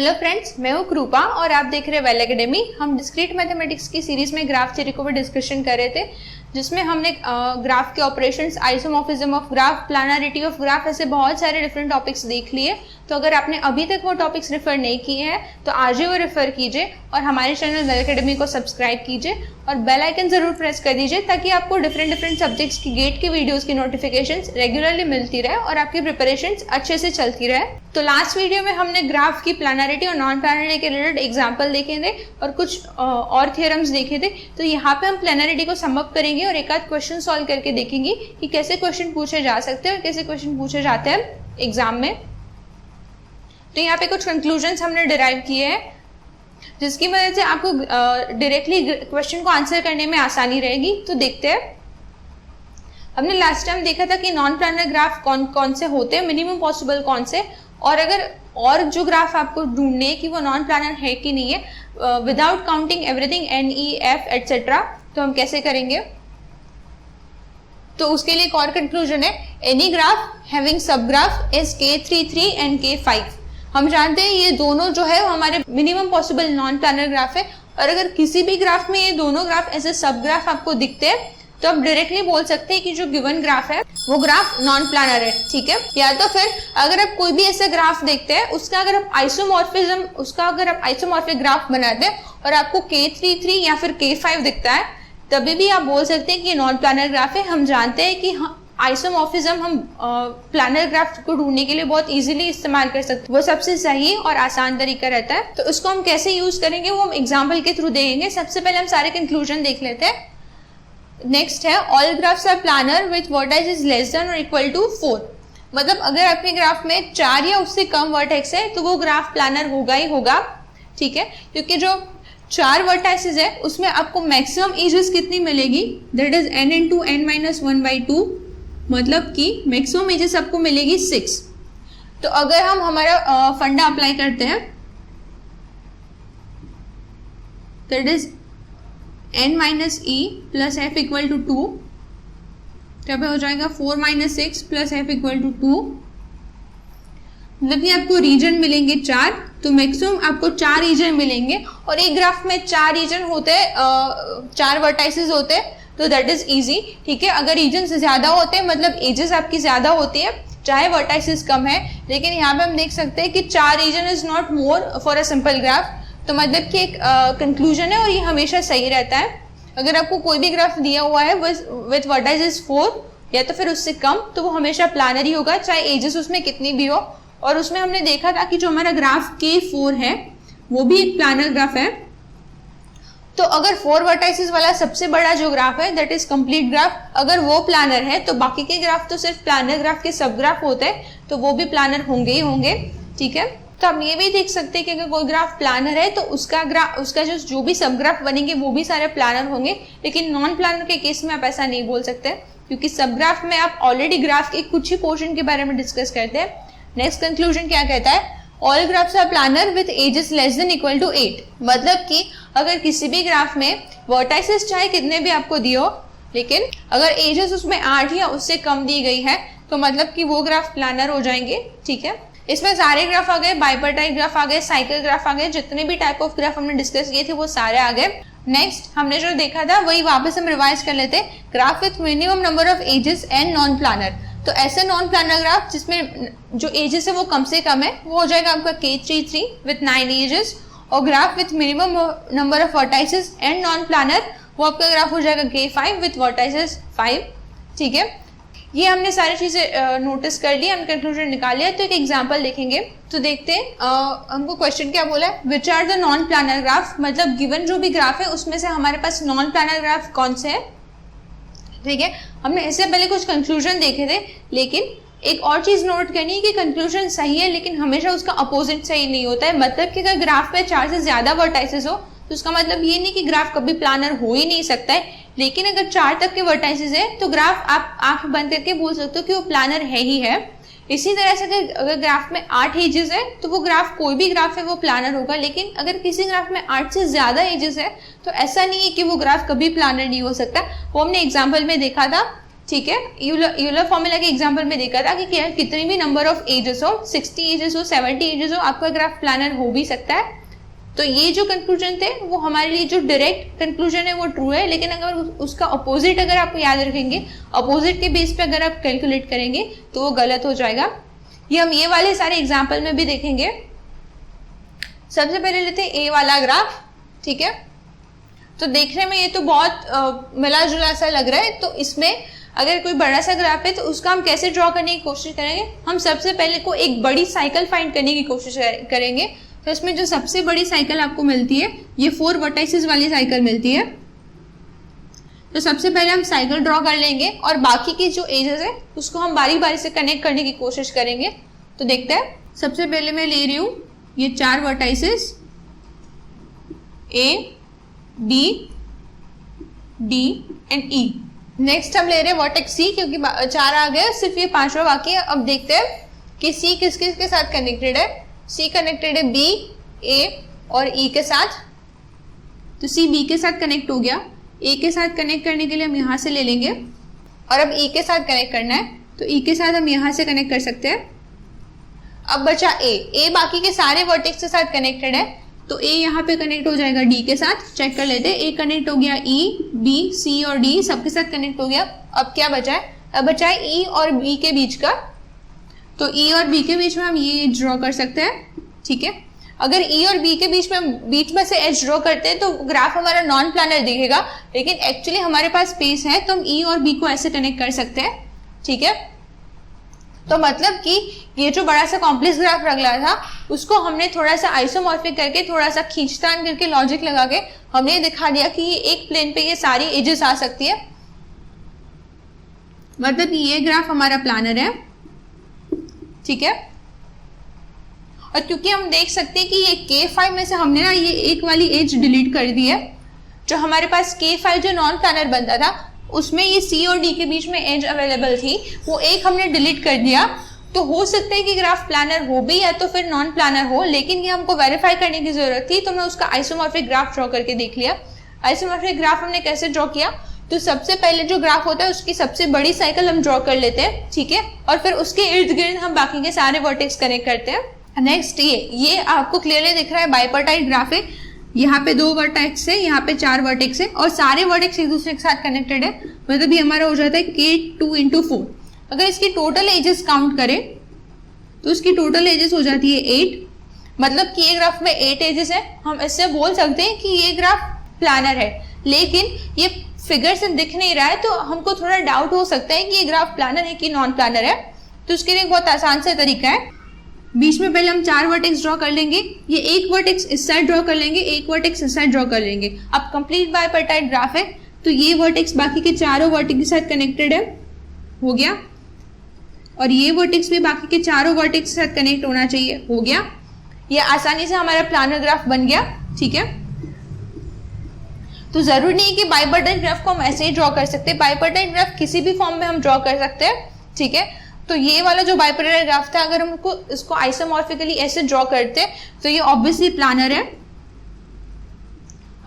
Hello friends, मैं हूँ कृपा और आप देख रहे हैं वेल एकेडमी। हम डिस्क्रीट मैथमेटिक्स की सीरीज में ग्राफ थ्योरी को भी डिस्कशन कर रहे थे, जिसमें हमने ग्राफ के operations, isomorphism of graph, planarity of graph, ऐसे बहुत सारे डिफरेंट टॉपिक्स देख लिए। तो अगर आपने अभी तक वो टॉपिक्स रेफर नहीं किए हैं तो आज ही वो रेफर कीजिए और हमारे चैनल वेल एकेडमी को सब्सक्राइब कीजिए और बेल आइकन जरूर प्रेस कर दीजिए, ताकि आपको डिफरेंट सब्जेक्ट्स की गेट की वीडियोस की नोटिफिकेशंस रेगुलरली मिलती रहे और आपकी प्रिपरेशंस अच्छे से चलती रहे। तो लास्ट वीडियो में हमने ग्राफ की प्लानरिटी और नॉन प्लानरिटी के रिलेटेड एग्जाम्पल देखे थे और कुछ और थियरम्स देखे थे। तो यहाँ पे हम प्लानरिटी को सम अप करेंगे और एक आध क्वेश्चन सॉल्व करके देखेंगे कि कैसे क्वेश्चन पूछे जा सकते हैं और कैसे क्वेश्चन पूछे जाते हैं एग्जाम में। तो यहाँ पे कुछ कंक्लूजन्स हमने डिराइव किए हैं, जिसकी वजह से आपको डायरेक्टली क्वेश्चन को आंसर करने में आसानी रहेगी। तो देखते हैं। हमने लास्ट टाइम देखा था कि नॉन प्लानर ग्राफ कौन कौन से होते हैं, मिनिमम पॉसिबल कौन से, और अगर और जो ग्राफ आपको ढूंढने हैं कि वो नॉन प्लानर है कि नहीं है, without counting everything N E F etcetera, तो हम कैसे करेंगे। तो उसके लिए एक और कंक्लूजन है, एनी ग्राफ हैविंग सब graph is K33 and K5। हम जानते हैं ये दोनों जो है वो हमारे minimum possible non planar graph है, और अगर किसी भी ग्राफ में ये दोनों ग्राफ एज ए सब ग्राफ आपको दिखते हैं तो आप डायरेक्टली बोल सकते हैं कि जो गिवन ग्राफ है वो ग्राफ नॉन प्लानर है, ठीक है। या तो फिर अगर आप कोई भी ऐसा ग्राफ देखते हैं उसका अगर आप आइसोमॉर्फिक ग्राफ बनाते हैं और आपको K33 या फिर K5 दिखता है, तभी भी आप बोल सकते हैं कि ये नॉन प्लानर ग्राफ है। हम जानते हैं कि आइसोमॉर्फिज्म हम प्लानर ग्राफ को ढूंढने के लिए बहुत इजीली इस्तेमाल कर सकते हैं, वो सबसे सही और आसान तरीका रहता है। तो उसको हम कैसे यूज करेंगे वो हम एग्जाम्पल के थ्रू देखेंगे। सबसे पहले हम सारे कंक्लूजन देख लेते हैं। नेक्स्ट है, all graphs are planar with vertex less than और इक्वल टू 4। मतलब अगर आपके ग्राफ में 4 या उससे कम वर्टेक्स है तो वो ग्राफ प्लानर होगा ही होगा, ठीक है, क्योंकि जो 4 वर्टाइसेस है उसमें आपको मैक्सिमम एजेस कितनी मिलेगी, that is n into n minus 1/2, मतलब कि मैक्सिमम एजेस आपको मिलेगी 6। तो अगर हम हमारा फंडा अप्लाई करते हैं, that is n minus e plus f equal to 2, तब हो जाएगा 4 minus 6 plus f equal to 2। मतलब कि आपको रीजन मिलेंगे 4, तो मैक्सिमम आपको 4 रीजन मिलेंगे। और एक ग्राफ में 4 रीजन होते हैं, 4 वर्टाइसेस होते हैं, तो दैट इज इजी, ठीक है। अगर रीजन से ज्यादा होते हैं मतलब एजेस आपकी ज्यादा होती है, चाहे वर्टाइसेस कम है, लेकिन यहाँ पे हम देख सकते हैं कि 4 region is not more for a simple graph. तो मतलब कि एक कंक्लूजन है और ये हमेशा सही रहता है। अगर आपको कोई भी ग्राफ दिया हुआ है विथ वर्टाइसेस 4 या तो फिर उससे कम, तो वो हमेशा प्लानर ही होगा, चाहे एजेस उसमें कितनी भी हो। और उसमें हमने देखा था कि जो हमारा ग्राफ K4 है वो भी एक प्लानर ग्राफ है। तो अगर 4 वर्टाइसेस वाला सबसे बड़ा जो ग्राफ है दैट इज कंप्लीट ग्राफ, अगर वो प्लानर है तो बाकी के ग्राफ तो सिर्फ प्लानर ग्राफ के सब ग्राफ होते हैं, तो वो भी प्लानर होंगे ही होंगे, ठीक है। तो हम ये भी देख सकते हैं कि अगर कोई ग्राफ प्लानर है तो उसका जो भी सब ग्राफ बनेंगे वो भी सारे प्लानर होंगे। लेकिन नॉन प्लानर के केस में आप ऐसा नहीं बोल सकते, क्योंकि सब ग्राफ में आप ऑलरेडी ग्राफ के कुछ ही पोर्शन के बारे में डिस्कस करते हैं। नेक्स्ट कंक्लूजन क्या कहता है, all graphs are planar with edges less than equal to 8। मतलब कि अगर किसी भी ग्राफ में वर्टाइसेस चाहे कितने भी आपको दिए हो, लेकिन अगर एजेस उसमें 8 या उससे कम दी गई है तो मतलब कि वो ग्राफ प्लानर हो जाएंगे, ठीक है। इसमें सारे ग्राफ आ गए, बाइपर्टाइट ग्राफ आ गए, साइकिल ग्राफ आ गए, जितने भी टाइप ऑफ ग्राफ हमने डिस्कस किए थे वो सारे आ गए। नेक्स्ट हमने जो देखा था वही वापस हम रिवाइज कर लेते हैं। Graph with minimum number of edges and non planar, तो ऐसे नॉन प्लानर ग्राफ जिसमें जो एजेस है वो कम से कम है वो हो जाएगा आपका K33 विथ 9 एजेस। और graph with minimum number of vertices and non planner वो आपका ग्राफ हो जाएगा K5 विथ वर्टाइसेस 5, ठीक है। ये हमने सारी चीजें नोटिस कर ली, हम कंक्लूजन निकाल लिया। तो एक एग्जांपल देखेंगे, तो देखते हैं हमको क्वेश्चन क्या बोला है, which are the non planar graph. मतलब गिवन जो भी ग्राफ है उसमें से हमारे पास नॉन प्लानर ग्राफ कौन से है, ठीक है। हमने इससे पहले कुछ कंक्लूजन देखे थे, लेकिन एक और चीज नोट करनी है कि कंक्लूजन सही है लेकिन हमेशा उसका अपोजिट सही नहीं होता है। मतलब कि अगर ग्राफ पे 4 से ज्यादा वर्टाइसेस हो तो उसका मतलब ये नहीं कि ग्राफ कभी प्लानर हो ही नहीं सकता है, लेकिन अगर 4 तक के वर्टाइसेस है तो ग्राफ आप आंख बंद करके बोल सकते हो कि वो प्लानर है ही है। इसी तरह से अगर ग्राफ में 8 एजेस है तो वो ग्राफ, कोई भी ग्राफ है वो प्लानर होगा, लेकिन अगर किसी ग्राफ में 8 से ज्यादा एजेस है तो ऐसा नहीं है कि वो ग्राफ कभी प्लानर नहीं हो सकता। वो हमने एग्जाम्पल में देखा था, ठीक है, यूलर फॉर्मूला के एग्जांपल में देखा था कि कितनी भी नंबर ऑफ एजेस हो, 60 एजेस हो, 70 एजेस हो, आपका ग्राफ प्लानर हो भी सकता है। तो ये जो कंक्लूजन थे वो हमारे लिए जो डायरेक्ट कंक्लूजन है वो ट्रू है, लेकिन अगर उसका अपोजिट अगर आप याद रखेंगे, अपोजिट के बेस पे अगर आप कैलकुलेट करेंगे तो वो गलत हो जाएगा। ये हम ये वाले सारे एग्जाम्पल में भी देखेंगे। सबसे पहले लेते हैं ए वाला ग्राफ, ठीक है। तो देखने में ये तो बहुत मिला जुला सा लग रहा है, तो इसमें अगर कोई बड़ा सा ग्राफ है तो उसका हम कैसे ड्रॉ करने की कोशिश करेंगे। हम सबसे पहले को एक बड़ी साइकिल फाइंड करने की कोशिश करेंगे। तो इसमें जो सबसे बड़ी साइकिल आपको मिलती है ये 4 वर्टाइसेस वाली साइकिल मिलती है। तो सबसे पहले हम साइकिल ड्रॉ कर लेंगे और बाकी की जो एजेस है उसको हम बारी बारी से कनेक्ट करने की कोशिश करेंगे। तो देखते हैं, सबसे पहले मैं ले रही हूँ ये 4 vertices A, B, D and E. Next हम ले रहे हैं वर्टेक्स सी, क्योंकि 4 आ गए, सिर्फ ये 5वां बाकी है। अब देखते हैं कि सी किस किस के साथ कनेक्टेड है। सी कनेक्टेड है बी, ए और ई के साथ। तो सी बी के साथ कनेक्ट हो गया। ए के साथ कनेक्ट करने के लिए हम यहाँ से ले लेंगे, और अब ई के साथ कनेक्ट करना है तो ई के साथ हम यहाँ से कनेक्ट कर सकते हैं। अब बचा ए बाकी के सारे वर्टेक्स के साथ कनेक्टेड है, तो ए यहाँ पे कनेक्ट हो जाएगा डी के साथ। चेक कर लेते हैं, ए कनेक्ट हो गया ई, बी, सी और डी सबके साथ कनेक्ट हो गया। अब क्या बचा है, अब बचा है ई और बी के बीच का। तो ई और बी के बीच में हम ये ड्रॉ कर सकते हैं, ठीक है। अगर ई और बी के बीच में से एज ड्रॉ करते हैं तो ग्राफ हमारा नॉन प्लानर दिखेगा, लेकिन एक्चुअली हमारे पास स्पेस है तो हम ई और बी को ऐसे कनेक्ट कर सकते हैं, ठीक है। तो मतलब कि ये जो बड़ा सा कॉम्प्लेक्स ग्राफ लग रहा था उसको हमने थोड़ा सा आइसोमॉर्फिक करके, थोड़ा सा खींचतान करके, लॉजिक लगा के हमने दिखा दिया कि ये एक प्लेन पे ये सारी एजेस आ सकती है। मतलब ये ग्राफ हमारा प्लानर है, ठीक है। और क्योंकि हम देख सकते हैं कि ये K5 में से हमने ना ये एक वाली एज डिलीट कर दी है। जो हमारे पास K5 जो नॉन प्लानर बनता था उसमें ये C और D के बीच में एज अवेलेबल थी, वो एक हमने डिलीट कर दिया। तो हो सकता है कि ग्राफ प्लानर हो भी या तो फिर नॉन प्लानर हो, लेकिन ये हमको वेरीफाई करने की जरूरत थी, तो मैं उसका आइसोमॉर्फिक ग्राफ ड्रॉ करके देख लिया। आइसोमॉर्फिक ग्राफ हमने कैसे ड्रॉ किया, तो सबसे पहले जो ग्राफ होता है उसकी सबसे बड़ी साइकिल हम ड्रॉ कर लेते हैं, ठीक है, और फिर उसके इर्द गिर्द हम बाकी के सारे वर्टेक्स कनेक्ट करते हैं। नेक्स्ट ये आपको क्लियरली दिख रहा है बाइपर्टाइट ग्राफ है। यहाँ पे 2 वर्टेक्स है, यहाँ पे 4 वर्टेक्स है, और सारे वर्टेक्स एक दूसरे के साथ कनेक्टेड है। मतलब ये हमारा हो जाता है K2 × 4। अगर इसकी टोटल एजेस काउंट करें तो इसकी टोटल एजेस हो जाती है 8। मतलब कि ये ग्राफ में 8 एजेस है। हम इससे बोल सकते हैं कि ये ग्राफ प्लानर है, लेकिन ये फिगर से दिख नहीं रहा है तो हमको थोड़ा डाउट हो सकता है कि ये ग्राफ प्लानर है कि नॉन प्लानर है। तो उसके लिए एक बहुत आसान सा तरीका है, बीच में पहले हम 4 वर्टेक्स ड्रॉ कर लेंगे। ये एक वर्टेक्स इस साइड ड्रॉ कर लेंगे, एक वर्टेक्स इस साइड ड्रॉ कर लेंगे। अब कंप्लीट बाइपर्टाइट ग्राफ है तो ये वर्टेक्स बाकी के चारों वर्टेक्स के साथ कनेक्टेड है, हो गया। और ये वर्टेक्स भी बाकी के चारों वर्टेक्स के साथ कनेक्ट होना चाहिए, हो गया। ये आसानी से हमारा प्लानर ग्राफ बन गया, ठीक है। तो जरूरी नहीं कि बाइपर्टाइट ग्राफ को हम ऐसे ही ड्रॉ कर सकते हैं, बाइपर्टाइट ग्राफ किसी भी फॉर्म में हम ड्रॉ कर सकते हैं, ठीक है। तो ये वाला जो बाइपर्टाइट ग्राफ था, अगर हम इसको आइसोमॉर्फिकली ऐसे ड्रॉ करते तो ये ऑब्वियसली प्लानर है।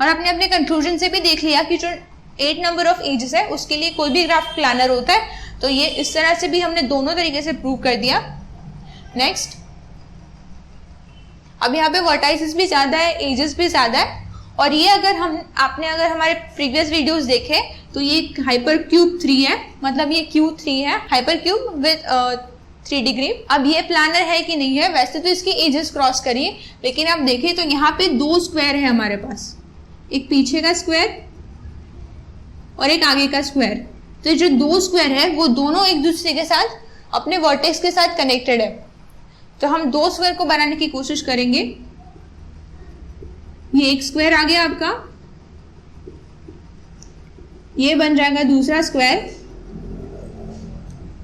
और आपने अपने कंक्लूजन से भी देख लिया कि जो 8 नंबर ऑफ एजेस है उसके लिए कोई भी ग्राफ प्लानर होता है। तो ये इस तरह से भी हमने दोनों तरीके से प्रूव कर दिया। नेक्स्ट, अब यहाँ पे वर्टाइसेस भी ज्यादा है, एजेस भी ज्यादा है। और ये अगर हमारे प्रीवियस वीडियोस देखे तो ये हाइपर क्यूब 3 है, मतलब ये Q3 है, हाइपर क्यूब विद 3 डिग्री। अब ये प्लानर है कि नहीं है, वैसे तो इसकी एजेस क्रॉस करिए, लेकिन आप देखें तो यहाँ पे 2 स्क्वायर है हमारे पास, एक पीछे का स्क्वायर और एक आगे का स्क्वायर। तो जो 2 स्क्वायर है वो दोनों एक दूसरे के साथ अपने वर्टेक्स के साथ कनेक्टेड है। तो हम 2 स्क्वायर को बनाने की कोशिश करेंगे। ये एक स्क्वायर आ गया आपका, ये बन जाएगा दूसरा स्क्वायर,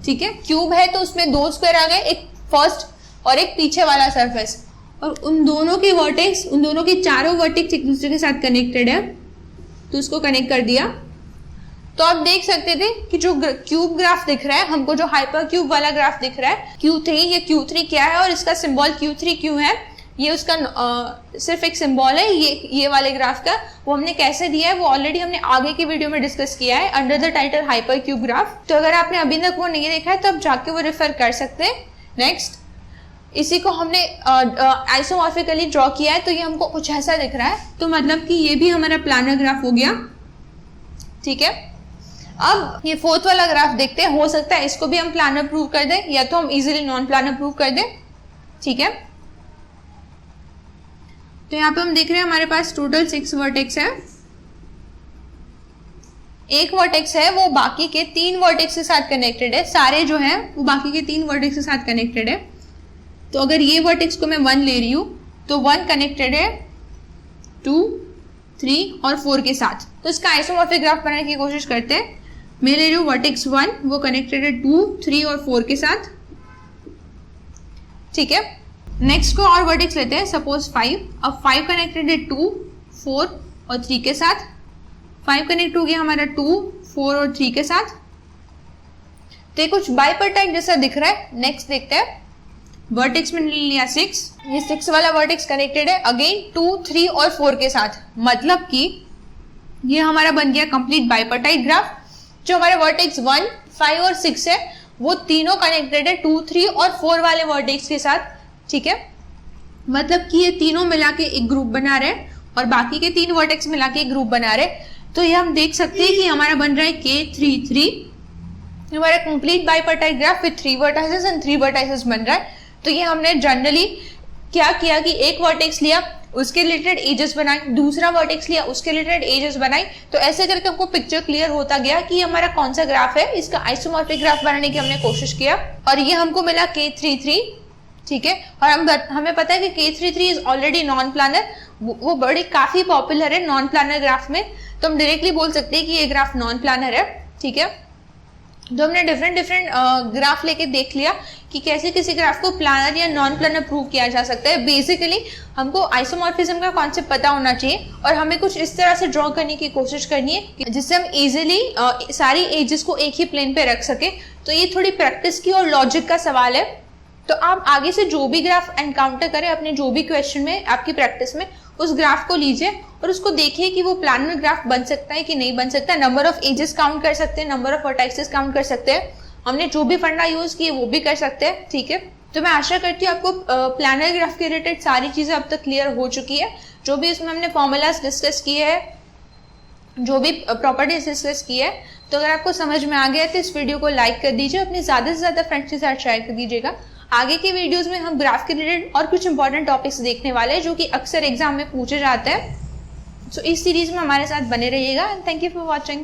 ठीक है। क्यूब है तो उसमें 2 स्क्वायर आ गए, एक फर्स्ट और एक पीछे वाला सरफेस, और उन दोनों के वर्टेक्स, उन दोनों के चारों वर्टेक्स एक दूसरे के साथ कनेक्टेड है, तो उसको कनेक्ट कर दिया। तो आप देख सकते थे कि जो क्यूब ग्राफ दिख रहा है हमको, जो हाइपर क्यूब वाला ग्राफ दिख रहा है Q3, ये Q3 क्या है और इसका सिंबल Q3 क्यों है, ये उसका सिर्फ एक सिंबल है ये वाले ग्राफ का। वो हमने कैसे दिया है वो ऑलरेडी हमने आगे की वीडियो में डिस्कस किया है under the title hypercube graph. तो अगर आपने अभी तक वो नहीं देखा है तो आप जाके वो रेफर कर सकते हैं। नेक्स्ट, इसी को हमने आइसोमॉर्फिकली ड्रॉ किया है, तो ये हमको कुछ ऐसा दिख रहा है। तो मतलब कि ये भी हमारा प्लानर ग्राफ हो गया, ठीक है। अब ये फोर्थ वाला ग्राफ देखते हैं, हो सकता है इसको भी हम प्लानर प्रूव कर दें या तो हम इजीली नॉन प्लानर प्रूव कर दें, ठीक है। तो यहाँ पे हम देख रहे हैं हमारे पास टोटल 6 वर्टेक्स है। एक वर्टेक्स है वो बाकी के 3 वर्टेक्स के साथ कनेक्टेड है, सारे जो है वो बाकी के 3 वर्टेक्स के साथ कनेक्टेड है। तो अगर ये वर्टेक्स को मैं 1 ले रही हूँ तो 1 कनेक्टेड है 2, 3 और 4 के साथ। तो इसका आइसोमॉर्फिक ग्राफ बनाने की कोशिश करते हैं। मैं ले रही हूँ वर्टेक्स 1, वो कनेक्टेड है 2, 3 और 4 के साथ, ठीक है। नेक्स्ट को और वर्टेक्स लेते हैं, सपोज 5। अब 5 कनेक्टेड है 2, 4 और 3 के साथ। 5 कनेक्ट हो गया हमारा 2, 4 और 3 के साथ। तो ये कुछ बाइपर्टाइट जैसा दिख रहा है। नेक्स्ट देखते हैं, वर्टेक्स में लिया 6, ये 6 वाला वर्टेक्स कनेक्टेड है अगेन 2, 3 और 4 के साथ। मतलब कि ये हमारा बन गया कंप्लीट बाइपर्टाइट ग्राफ। जो हमारे वर्टेक्स 1, 5 और 6 है वो तीनों कनेक्टेड है 2, 3 और 4 वाले वर्टेक्स के साथ, ठीक है। मतलब कि ये तीनों मिला के एक ग्रुप बना रहे और बाकी के 3 वर्टेक्स मिला के एक ग्रुप बना रहे। तो ये हम देख सकते हैं कि हमारा बन रहा है K33, हमारा complete bipartite graph with 3 vertices and 3 vertices बन रहा है। तो ये हमने जनरली क्या किया कि एक वर्टेक्स लिया, उसके रिलेटेड एजेस बनाई, दूसरा वर्टेक्स लिया, उसके रिलेटेड एजेस बनाई। तो ऐसे करके हमको पिक्चर क्लियर होता गया कि हमारा कौन सा ग्राफ है। इसका आइसोमॉर्फिक ग्राफ बनाने की हमने कोशिश किया और ये हमको मिला K33, ठीक है। और हमें पता है कि K33 is already non planner, वो बड़ी काफी पॉपुलर है नॉन प्लानर ग्राफ में। तो हम डायरेक्टली बोल सकते हैं कि ये ग्राफ नॉन प्लानर है, ठीक है। तो हमने डिफरेंट ग्राफ लेके देख लिया कि कैसे किसी ग्राफ को प्लानर या नॉन प्लानर प्रूव किया जा सकता है। बेसिकली हमको आइसोमॉर्फिज्म का कॉन्सेप्ट पता होना चाहिए और हमें कुछ इस तरह से ड्रॉ करने की कोशिश करनी है जिससे हम इजीली सारी एजेस को एक ही प्लेन पे रख सके। तो ये थोड़ी प्रैक्टिस की और लॉजिक का सवाल है। तो आप आगे से जो भी ग्राफ एनकाउंटर करें अपने जो भी क्वेश्चन में, आपकी प्रैक्टिस में, उस ग्राफ को लीजिए और उसको देखिए कि वो प्लानर ग्राफ बन सकता है कि नहीं बन सकता। नंबर ऑफ एजेस काउंट कर सकते हैं, नंबर ऑफ वर्टेक्सेस काउंट कर सकते हैं, हमने जो भी फंडा यूज किए वो भी कर सकते हैं, ठीक है। तो मैं आशा करती हूँ आपको प्लानर ग्राफ के रिलेटेड सारी चीजें अब तक क्लियर हो चुकी है। जो भी इसमें हमने फॉर्मूलाज डिस्कस किए हैं, जो भी प्रॉपर्टीज डिस्कस की है, तो अगर आपको समझ में आ गया तो इस वीडियो को लाइक कर दीजिए, अपने ज्यादा से ज्यादा फ्रेंड्स के साथ शेयर कर दीजिएगा। आगे के वीडियोस में हम ग्राफ के रिलेटेड और कुछ इंपॉर्टेंट टॉपिक्स देखने वाले हैं जो कि अक्सर एग्जाम में पूछे जाते हैं। सो इस सीरीज में हमारे साथ बने रहिएगा। Thank you for watching.